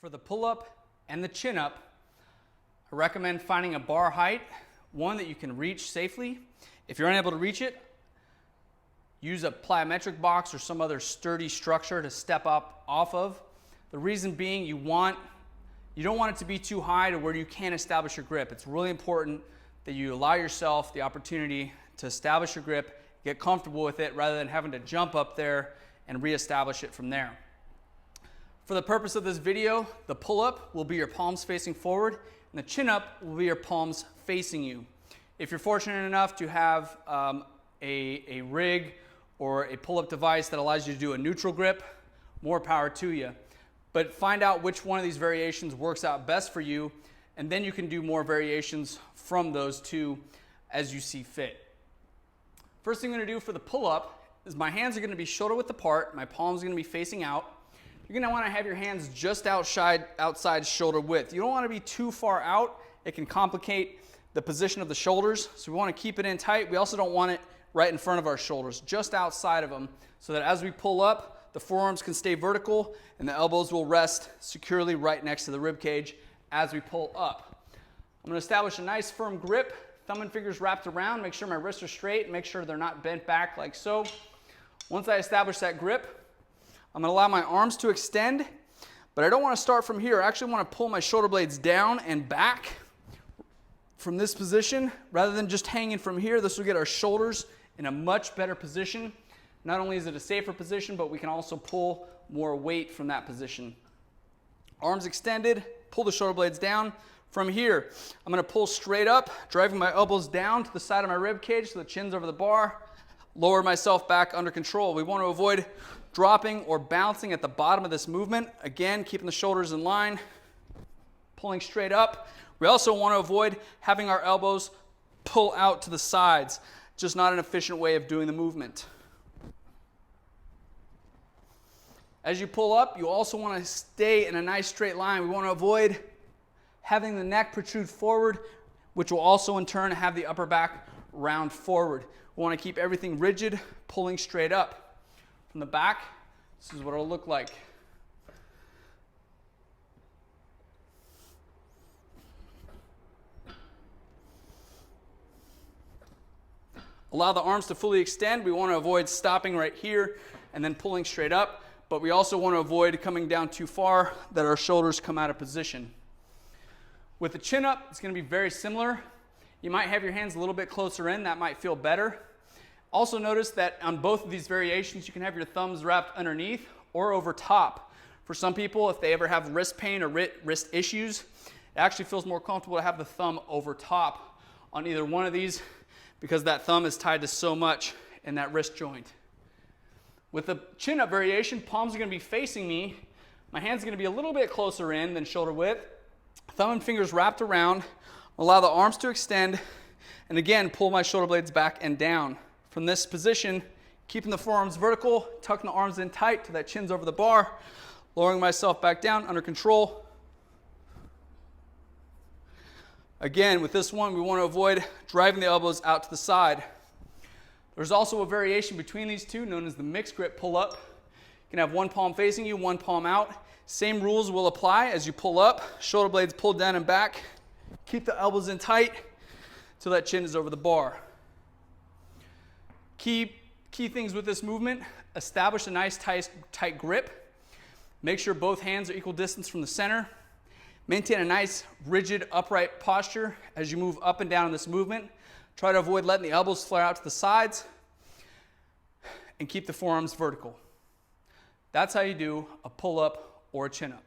For the pull-up and the chin-up, I recommend finding a bar height, one that you can reach safely. If you're unable to reach it, use a plyometric box or some other sturdy structure to step up off of. The reason being you don't want it to be too high to where you can't establish your grip. It's really important that you allow yourself the opportunity to establish your grip, get comfortable with it, rather than having to jump up there and reestablish it from there. For the purpose of this video, the pull-up will be your palms facing forward, and the chin-up will be your palms facing you. If you're fortunate enough to have a rig or a pull-up device that allows you to do a neutral grip, more power to you. But find out which one of these variations works out best for you, and then you can do more variations from those two as you see fit. First thing I'm going to do for the pull-up is my hands are going to be shoulder width apart, my palms are going to be facing out. You're going to want to have your hands just outside shoulder width. You don't want to be too far out. It can complicate the position of the shoulders, so we want to keep it in tight. We also don't want it right in front of our shoulders, just outside of them, so that as we pull up, the forearms can stay vertical and the elbows will rest securely right next to the rib cage as we pull up. I'm going to establish a nice firm grip, thumb and fingers wrapped around, make sure my wrists are straight, make sure they're not bent back like so. Once I establish that grip, I'm going to allow my arms to extend, but I don't want to start from here. I actually want to pull my shoulder blades down and back from this position rather than just hanging from here. This will get our shoulders in a much better position. Not only is it a safer position, but we can also pull more weight from that position. Arms extended, pull the shoulder blades down. From here, I'm going to pull straight up, driving my elbows down to the side of my rib cage so the chin's over the bar. Lower myself back under control. We want to avoid dropping or bouncing at the bottom of this movement. Again, keeping the shoulders in line, pulling straight up. We also want to avoid having our elbows pull out to the sides. Just not an efficient way of doing the movement. As you pull up, you also want to stay in a nice straight line. We want to avoid having the neck protrude forward, which will also in turn have the upper back round forward. We want to keep everything rigid, pulling straight up. From the back, this is what it'll look like. Allow the arms to fully extend. We want to avoid stopping right here and then pulling straight up, but we also want to avoid coming down too far that our shoulders come out of position. With the chin up, it's going to be very similar. You might have your hands a little bit closer in. That might feel better. Also notice that on both of these variations, you can have your thumbs wrapped underneath or over top. For some people, if they ever have wrist pain or wrist issues, it actually feels more comfortable to have the thumb over top on either one of these because that thumb is tied to so much in that wrist joint. With the chin up variation, palms are going to be facing me. My hands are going to be a little bit closer in than shoulder width. Thumb and fingers wrapped around. Allow the arms to extend, and again, pull my shoulder blades back and down. From this position, keeping the forearms vertical, tucking the arms in tight till that chin's over the bar, lowering myself back down under control. Again, with this one, we want to avoid driving the elbows out to the side. There's also a variation between these two known as the mixed grip pull-up. You can have one palm facing you, one palm out. Same rules will apply as you pull up, shoulder blades pulled down and back. Keep the elbows in tight till that chin is over the bar. Key things with this movement: establish a nice tight grip. Make sure both hands are equal distance from the center. Maintain a nice rigid upright posture as you move up and down in this movement. Try to avoid letting the elbows flare out to the sides and keep the forearms vertical. That's how you do a pull-up or a chin-up.